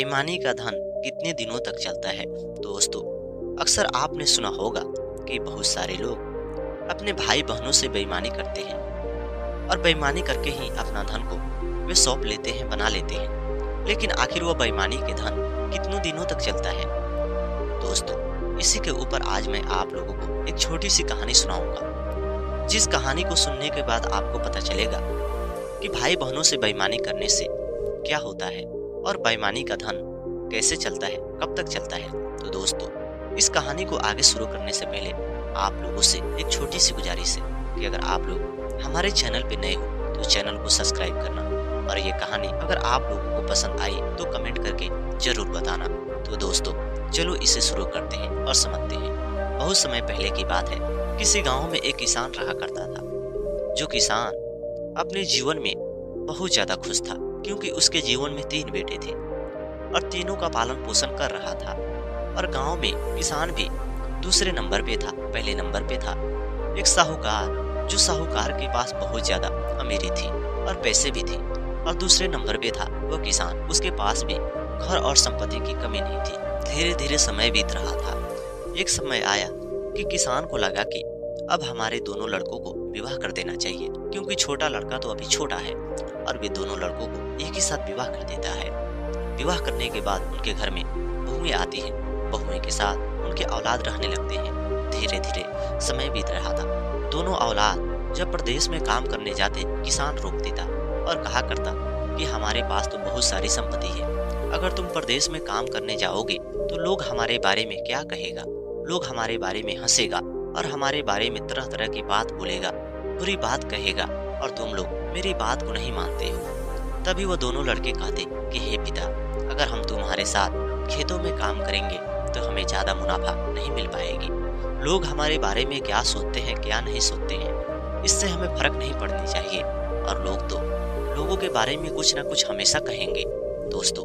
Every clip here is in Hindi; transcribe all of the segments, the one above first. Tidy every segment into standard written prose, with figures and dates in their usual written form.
बेईमानी का धन कितने दिनों तक चलता है। दोस्तों, अक्सर आपने सुना होगा कि बहुत सारे लोग अपने भाई बहनों से बेईमानी करते हैं और बेईमानी करके ही अपना धन को वे सौंप लेते हैं, बना लेते हैं। लेकिन आखिर वह बेईमानी के धन कितनों दिनों तक चलता है। दोस्तों, इसी के ऊपर आज मैं आप लोगों को एक छोटी सी कहानी सुनाऊंगा, जिस कहानी को सुनने के बाद आपको पता चलेगा कि भाई बहनों से बेईमानी करने से क्या होता है और बेईमानी का धन कैसे चलता है, कब तक चलता है। तो दोस्तों, इस कहानी को आगे शुरू करने से पहले आप लोगों से एक छोटी सी गुजारिश है कि अगर आप लोग हमारे चैनल पे नए हो तो चैनल को सब्सक्राइब करना, और ये कहानी अगर आप लोगों को पसंद आई तो कमेंट करके जरूर बताना। तो दोस्तों, चलो इसे शुरू करते हैं और समझते हैं। बहुत समय पहले की बात है, किसी गाँव में एक किसान रहा करता था। जो किसान अपने जीवन में बहुत ज्यादा खुश था, क्योंकि उसके जीवन में 3 बेटे थे और तीनों का पालन पोषण कर रहा था। और गांव में किसान भी दूसरे नंबर पे था। पहले नंबर पे था एक साहूकार, जो साहूकार के पास बहुत ज्यादा अमीरी थी और पैसे भी थे। और दूसरे नंबर पे था वो किसान, उसके पास भी घर और संपत्ति की कमी नहीं थी। धीरे धीरे समय बीत रहा था। एक समय आया कि किसान को लगा कि अब हमारे दोनों लड़कों को विवाह कर देना चाहिए, क्योंकि छोटा लड़का तो अभी छोटा है और वे दोनों लड़कों को एक ही साथ विवाह कर देता है। विवाह करने के बाद उनके घर में बहुएं आती हैं। बहुएं के साथ उनके औलाद रहने लगते हैं। धीरे धीरे समय बीत रहा था। दोनों औलाद जब प्रदेश में काम करने जाते, किसान रोक देता और कहा करता कि हमारे पास तो बहुत सारी संपत्ति है, अगर तुम प्रदेश में काम करने जाओगे तो लोग हमारे बारे में क्या कहेगा, लोग हमारे बारे में हंसेगा और हमारे बारे में तरह तरह की बात बोलेगा, बुरी बात कहेगा, और तुम लोग मेरी बात को नहीं मानते हो। तभी वो दोनों लड़के कहते कि हे पिता, अगर हम तुम्हारे साथ खेतों में काम करेंगे तो हमें ज्यादा मुनाफा नहीं मिल पाएगी। लोग हमारे बारे में क्या सोचते हैं, क्या नहीं सोचते हैं, इससे हमें फर्क नहीं पड़नी चाहिए, और लोग तो लोगों के बारे में कुछ ना कुछ हमेशा कहेंगे। दोस्तों,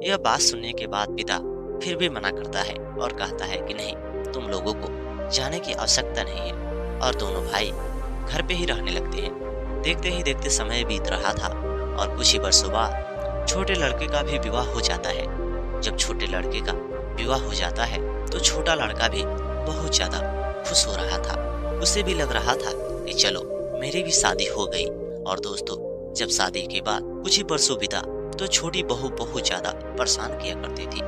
यह बात सुनने के बाद पिता फिर भी मना करता है और कहता है कि नहीं, तुम लोगों को जाने की आवश्यकता नहीं है। और दोनों भाई घर पे ही रहने लगते हैं। देखते ही देखते समय बीत रहा था और कुछ ही वर्षों बाद छोटे लड़के का भी विवाह हो जाता है। जब छोटे लड़के का विवाह हो जाता है तो छोटा लड़का भी बहुत ज्यादा खुश हो रहा था। उसे भी लग रहा था कि चलो मेरी भी शादी हो गई। और दोस्तों, जब शादी के बाद कुछ ही वर्षों बीता तो छोटी बहू बहुत ज्यादा परेशान किया करती थी।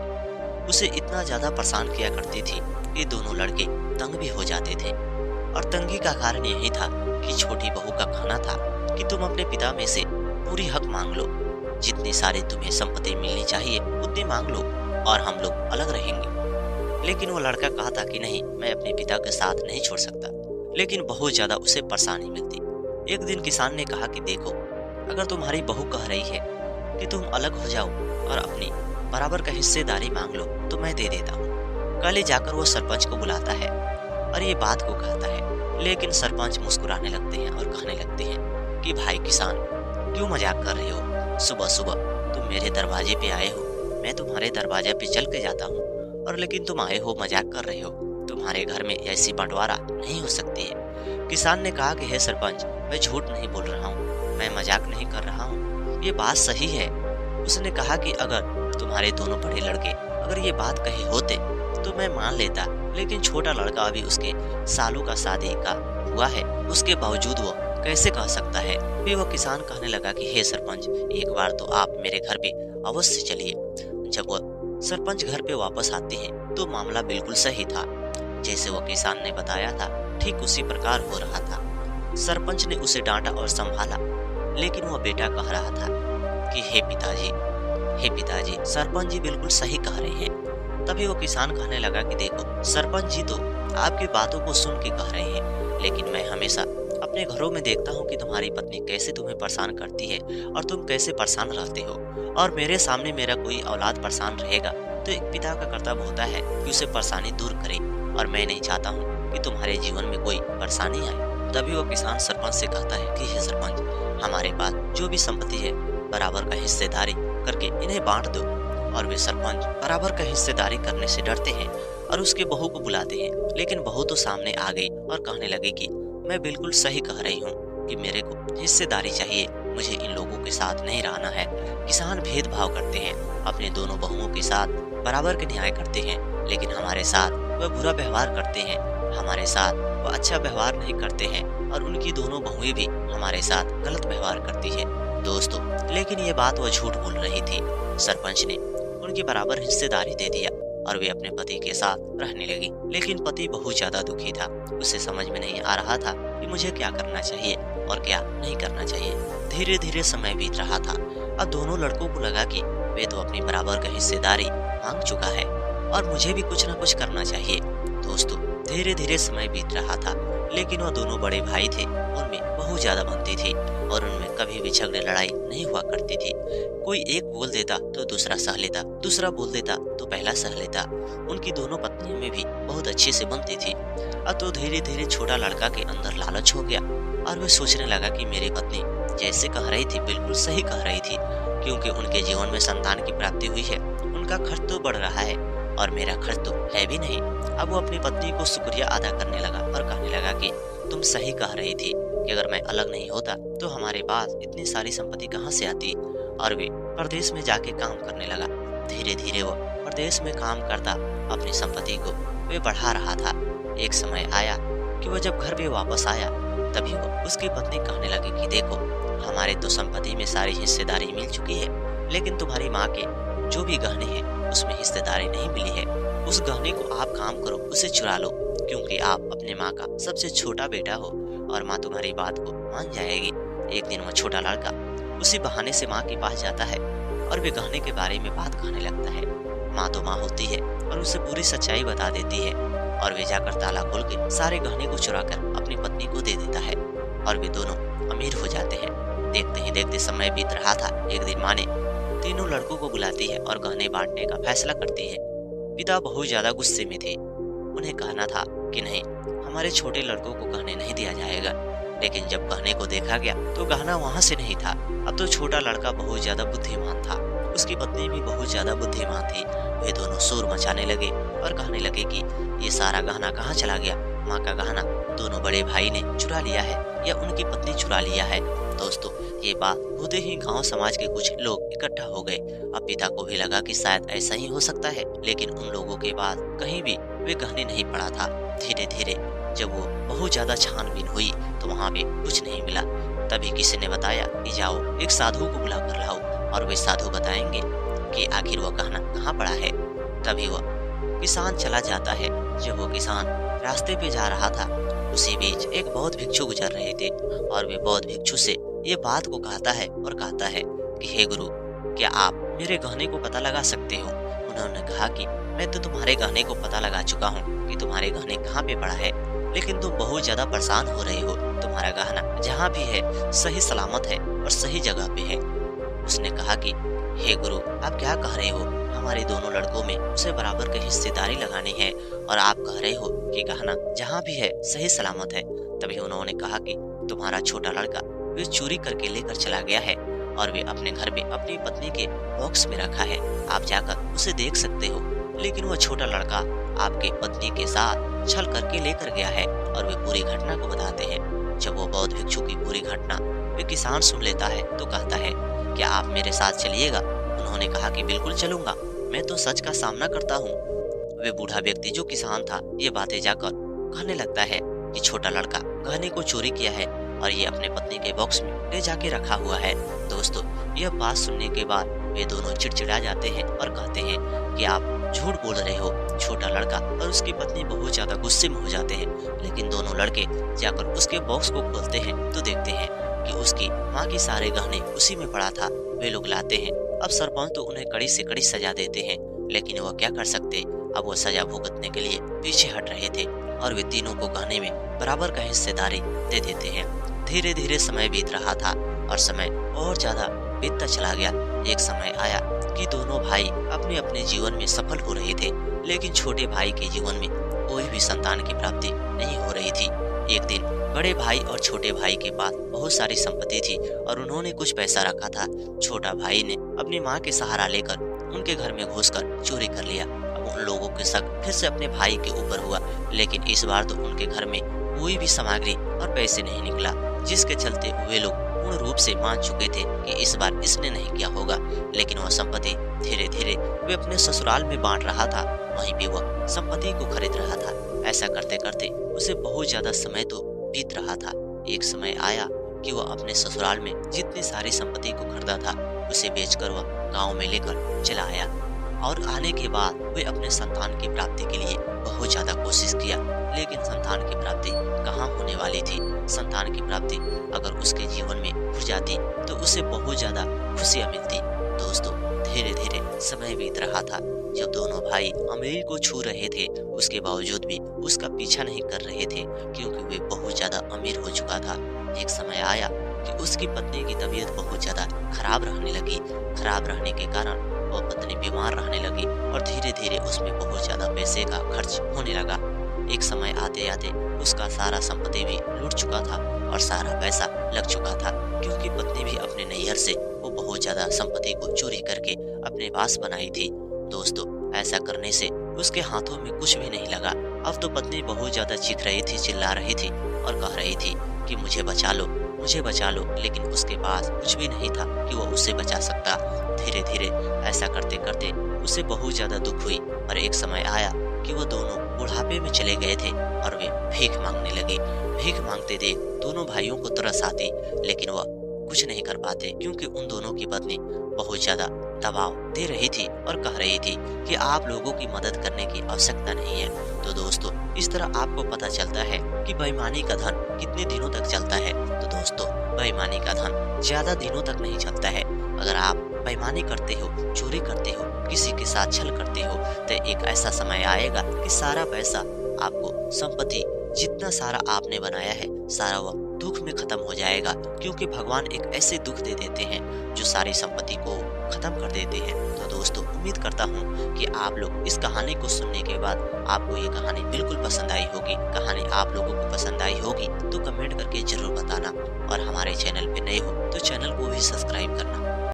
उसे इतना ज्यादा परेशान किया करती थी कि दोनों लड़के तंग भी हो जाते थे। और तंगी का कारण यही था कि छोटी बहू का कहना था कि तुम अपने पिता में से पूरी हक मांग लो, जितनी सारी तुम्हें संपत्ति मिलनी चाहिए उतनी मांग लो और हम लोग अलग रहेंगे। लेकिन वो लड़का कहता कि नहीं, मैं अपने पिता के साथ नहीं छोड़ सकता। लेकिन बहुत ज्यादा उसे परेशानी मिलती। एक दिन किसान ने कहा कि देखो, अगर तुम्हारी बहू कह रही है कि तुम अलग हो जाओ और अपनी बराबर का हिस्सेदारी मांग लो तो मैं दे देता हूँ। कल ही जाकर वो सरपंच को बुलाता है और ये बात को कहता है। लेकिन सरपंच मुस्कुराने लगते हैं और कहने लगते हैं कि भाई किसान, क्यों मजाक कर रहे हो? सुबह सुबह तुम मेरे दरवाजे पे आए हो, मैं तुम्हारे दरवाजे पे चल के जाता हूँ, और लेकिन तुम आए हो मजाक कर रहे हो। तुम्हारे घर में ऐसी बंटवारा नहीं हो सकती है। किसान ने कहा कि हे सरपंच, मैं झूठ नहीं बोल रहा हूँ, मैं मजाक नहीं कर रहा हूँ, ये बात सही है। उसने कहा कि अगर तुम्हारे दोनों बड़े लड़के अगर ये बात कहे होते तो मैं मान लेता, लेकिन छोटा लड़का अभी उसके सालों का शादी का हुआ है, उसके बावजूद वो कैसे कह सकता है। फिर वो किसान कहने लगा कि हे सरपंच, एक बार तो आप मेरे घर पे अवश्य चलिए। जब वो सरपंच घर पे वापस आते हैं तो मामला बिल्कुल सही था। जैसे वो किसान ने बताया था ठीक उसी प्रकार हो रहा था। सरपंच ने उसे डांटा और संभाला, लेकिन वो बेटा कह रहा था कि हे पिताजी, सरपंच जी बिल्कुल सही कह रहे हैं। तभी वो किसान कहने लगा कि देखो, सरपंच जी तो आपकी बातों को सुन के कह रहे हैं, लेकिन मैं हमेशा अपने घरों में देखता हूँ कि तुम्हारी पत्नी कैसे तुम्हें परेशान करती है और तुम कैसे परेशान रहते हो। और मेरे सामने मेरा कोई औलाद परेशान रहेगा तो एक पिता का कर्तव्य होता है कि उसे परेशानी दूर करे, और मैं नहीं चाहता हूँ कि तुम्हारे जीवन में कोई परेशानी आए। तभी वो किसान सरपंच से कहता है कि हे सरपंच, हमारे पास जो भी संपत्ति है बराबर का हिस्सेदारी करके इन्हें बांट दो। और वे सरपंच बराबर का हिस्सेदारी करने से डरते हैं और उसके बहू को बुलाते हैं। लेकिन बहू तो सामने आ गई और कहने लगी कि मैं बिल्कुल सही कह रही हूँ कि मेरे को हिस्सेदारी चाहिए, मुझे इन लोगों के साथ नहीं रहना है। किसान भेदभाव करते हैं, अपने दोनों बहुओं के साथ बराबर के न्याय करते हैं, लेकिन हमारे साथ वह बुरा व्यवहार करते हैं, हमारे साथ वह अच्छा व्यवहार नहीं करते हैं और उनकी दोनों बहुएं भी हमारे साथ गलत व्यवहार करती है। दोस्तों, लेकिन ये बात वह झूठ बोल रही थी। सरपंच ने उनकी बराबर हिस्सेदारी दे दिया और वे अपने पति के साथ रहने लगी। लेकिन पति बहुत ज्यादा दुखी था। उसे समझ में नहीं आ रहा था कि मुझे क्या करना चाहिए और क्या नहीं करना चाहिए। धीरे धीरे समय बीत रहा था। अब दोनों लड़कों को लगा कि वे तो अपनी बराबर का हिस्सेदारी मांग चुका है और मुझे भी कुछ न कुछ करना चाहिए। दोस्तों, धीरे धीरे समय बीत रहा था, लेकिन वह दोनों बड़े भाई थे, उनमें बहुत ज्यादा बनती थी और उनमें कभी भी झगड़े लड़ाई नहीं हुआ करती थी। कोई एक बोल देता तो दूसरा सह लेता, दूसरा बोल देता तो पहला सह लेता। उनकी दोनों पत्नियों में भी बहुत अच्छे से बनती थी। अब तो धीरे धीरे छोटा लड़का के अंदर लालच हो गया और वह सोचने लगा कि मेरी पत्नी जैसे कह रही थी बिल्कुल सही कह रही थी, क्योंकि उनके जीवन में संतान की प्राप्ति हुई है, उनका खर्च तो बढ़ रहा है और मेरा खर्च तो है भी नहीं। अब वो अपनी पत्नी को शुक्रिया अदा करने लगा और कहने लगा कि तुम सही कह रही थी कि अगर मैं अलग नहीं होता तो हमारे पास इतनी सारी संपत्ति कहाँ से आती। और वे प्रदेश में जाके काम करने लगा। धीरे धीरे वो प्रदेश में काम करता अपनी संपत्ति को वे बढ़ा रहा था। एक समय आया कि वह जब घर पे वापस आया, तभी वो उसकी पत्नी कहने लगी कि देखो, हमारे तो संपत्ति में सारी हिस्सेदारी मिल चुकी है, लेकिन तुम्हारी माँ के जो भी गहने हैं उसमें हिस्सेदारी नहीं मिली है। उस गहने को आप काम करो, उसे चुरा लो, क्योंकि आप अपने माँ का सबसे छोटा बेटा हो और माँ तुम्हारी बात को मान जाएगी। एक दिन वह छोटा लड़का उसी बहाने से माँ के पास जाता है और वे गहने के बारे में बात कहने लगता है। माँ तो माँ होती है और उसे पूरी सच्चाई बता देती है और वे जाकर ताला खोल के सारे गहने को चुरा कर अपनी पत्नी को दे देता है और वे दोनों अमीर हो जाते हैं। देखते ही देखते समय बीत रहा था। एक दिन माँ ने तीनों लड़कों को बुलाती है और गहने बांटने का फैसला करती है। पिता बहुत ज्यादा गुस्से में थे। उन्हें कहना था कि नहीं, हमारे छोटे लड़कों को गहने नहीं दिया जाएगा, लेकिन जब गहने को देखा गया तो गहना वहाँ से नहीं था। अब तो छोटा लड़का बहुत ज्यादा बुद्धिमान था, उसकी पत्नी भी बहुत ज्यादा बुद्धिमान थी। वे दोनों शोर मचाने लगे और कहने लगे कि ये सारा गहना कहाँ चला गया। माँ का गहना दोनों बड़े भाई ने चुरा लिया है या उनकी पत्नी चुरा लिया है। दोस्तों, ये बात होते ही गांव समाज के कुछ लोग इकट्ठा हो गए। अब पिता को भी लगा कि शायद ऐसा ही हो सकता है, लेकिन उन लोगों के पास कहीं भी वे गहने नहीं पड़ा था। धीरे धीरे जब वो बहुत ज्यादा छानबीन हुई तो वहाँ पे कुछ नहीं मिला। तभी किसी ने बताया कि जाओ एक साधु को बुला कर लाओ और वे साधु बताएंगे कि आखिर वह गहना कहाँ पड़ा है। तभी वह किसान चला जाता है। जब वो किसान रास्ते पे जा रहा था, उसी बीच एक बौद्ध भिक्षु गुजर रहे थे और वे बौद्ध भिक्षु से ये बात को कहता है और कहता है कि हे गुरु, क्या आप मेरे गहने को पता लगा सकते हो। उन्होंने कहा कि मैं तो तुम्हारे गहने को पता लगा चुका हूँ कि तुम्हारे गहने कहाँ पे पड़ा है, लेकिन तुम बहुत ज्यादा परेशान हो रहे हो। तुम्हारा गहना जहाँ भी है सही सलामत है और सही जगह पे है। उसने कहा कि हे गुरु, आप क्या कह रहे हो, हमारे दोनों लड़कों में उसे बराबर की हिस्सेदारी लगानी है और आप कह रहे हो कि गहना जहाँ भी है सही सलामत है। तभी उन्होंने कहा कि तुम्हारा छोटा लड़का वे चोरी करके लेकर चला गया है और वे अपने घर में अपनी पत्नी के बॉक्स में रखा है, आप जाकर उसे देख सकते हो। लेकिन वह छोटा लड़का आपके पत्नी के साथ छल करके लेकर गया है और वे पूरी घटना को बताते हैं। जब वो बौद्ध भिक्षु की पूरी घटना वे किसान सुन लेता है तो कहता है, क्या आप मेरे साथ चलिएगा। उन्होंने कहा कि बिल्कुल चलूंगा, मैं तो सच का सामना करता हूँ। वे बूढ़ा व्यक्ति जो किसान था ये बातें जाकर कहने लगता है कि छोटा लड़का गहने को चोरी किया है और ये अपने पत्नी के बॉक्स में ले जाके रखा हुआ है। दोस्तों, यह बात सुनने के बाद वे दोनों चिड़चिड़ा जाते हैं और कहते हैं कि आप झूठ बोल रहे हो। छोटा लड़का और उसकी पत्नी बहुत ज्यादा गुस्से में हो जाते हैं, लेकिन दोनों लड़के जाकर उसके बॉक्स को खोलते हैं तो देखते हैं कि उसकी माँ के सारे गहने उसी में पड़ा था। वे लोग लाते हैं। अब सरपंच तो उन्हें कड़ी से कड़ी सजा देते हैं, लेकिन वह क्या कर सकते। अब वो सजा भुगतने के लिए पीछे हट रहे थे और वे तीनों को गहने में बराबर का हिस्सेदारी दे देते हैं। धीरे धीरे समय बीत रहा था और समय और ज्यादा बीतता चला गया। एक समय आया कि दोनों भाई अपने अपने जीवन में सफल हो रहे थे, लेकिन छोटे भाई के जीवन में कोई भी संतान की प्राप्ति नहीं हो रही थी। एक दिन बड़े भाई और छोटे भाई के पास बहुत सारी संपत्ति थी और उन्होंने कुछ पैसा रखा था। छोटा भाई ने अपनी माँ के सहारा लेकर उनके घर में घुसकर चोरी कर लिया। अब उन लोगों के शक फिर से अपने भाई के ऊपर हुआ, लेकिन इस बार तो उनके घर में कोई भी सामग्री और पैसे नहीं निकला, जिसके चलते वे लोग पूर्ण रूप से मान चुके थे कि इस बार इसने नहीं किया होगा, लेकिन वह संपत्ति धीरे धीरे वे अपने ससुराल में बांट रहा था, वहीं पे वह संपत्ति को खरीद रहा था। ऐसा करते करते उसे बहुत ज्यादा समय तो बीत रहा था। एक समय आया कि वह अपने ससुराल में जितनी सारी संपत्ति को खरीदा था उसे बेचकर वह गांव में लेकर चला आया, और आने के बाद वे अपने संतान की प्राप्ति के लिए बहुत ज्यादा कोशिश किया, लेकिन संतान की प्राप्ति कहाँ होने वाली थी। संतान की प्राप्ति अगर उसके जीवन में हो जाती तो उसे बहुत ज्यादा खुशियां मिलती। दोस्तों, धीरे धीरे समय बीत रहा था। जब दोनों भाई अमीरी को छू रहे थे, उसके बावजूद भी उसका पीछा नहीं कर रहे थे, क्योंकि वे बहुत ज्यादा अमीर हो चुका था। एक समय आया कि उसकी पत्नी की तबीयत बहुत ज्यादा खराब रहने लगी। खराब रहने के कारण वह पत्नी बीमार रहने लगी और धीरे धीरे उसमें बहुत ज्यादा पैसे का खर्च होने लगा। एक समय आते आते उसका सारा संपत्ति भी लूट चुका था और सारा पैसा लग चुका था, क्योंकि पत्नी भी अपने नैहर से वो बहुत ज्यादा संपत्ति को चोरी करके अपने पास बनाई थी। दोस्तों, ऐसा करने से उसके हाथों में कुछ भी नहीं लगा। अब तो पत्नी बहुत ज्यादा चीख रही थी, चिल्ला रही थी और कह रही थी कि मुझे बचा लो, मुझे बचा लो, लेकिन उसके पास कुछ भी नहीं था कि वो उसे बचा सकता। धीरे धीरे ऐसा करते करते उसे बहुत ज्यादा दुख हुई और एक समय आया कि वो दोनों बुढ़ापे में चले गए थे और वे भीख मांगने लगे। भीख मांगते देख दोनों भाइयों को तरस आती, लेकिन वह कुछ नहीं कर पाते, क्योंकि उन दोनों की पत्नी बहुत ज्यादा दबाव दे रही थी और कह रही थी कि आप लोगों की मदद करने की आवश्यकता नहीं है। तो दोस्तों, इस तरह आपको पता चलता है कि बेईमानी का धन कितने दिनों तक चलता है। तो दोस्तों, बेईमानी का धन ज्यादा दिनों तक नहीं चलता है। अगर आप बेईमानी करते हो, चोरी करते हो, किसी के साथ छल करते हो, तो एक ऐसा समय आएगा कि सारा पैसा, आपको संपत्ति जितना सारा आपने बनाया है, सारा वह दुख में खत्म हो जाएगा, क्योंकि भगवान एक ऐसे दुख दे देते हैं जो सारी संपत्ति को खत्म कर देते हैं। तो दोस्तों, उम्मीद करता हूँ कि आप लोग इस कहानी को सुनने के बाद आपको ये कहानी बिल्कुल पसंद आई होगी। कहानी आप लोगों को पसंद आई होगी तो कमेंट करके जरूर बताना, और हमारे चैनल पे नए हो तो चैनल को भी सब्सक्राइब करना।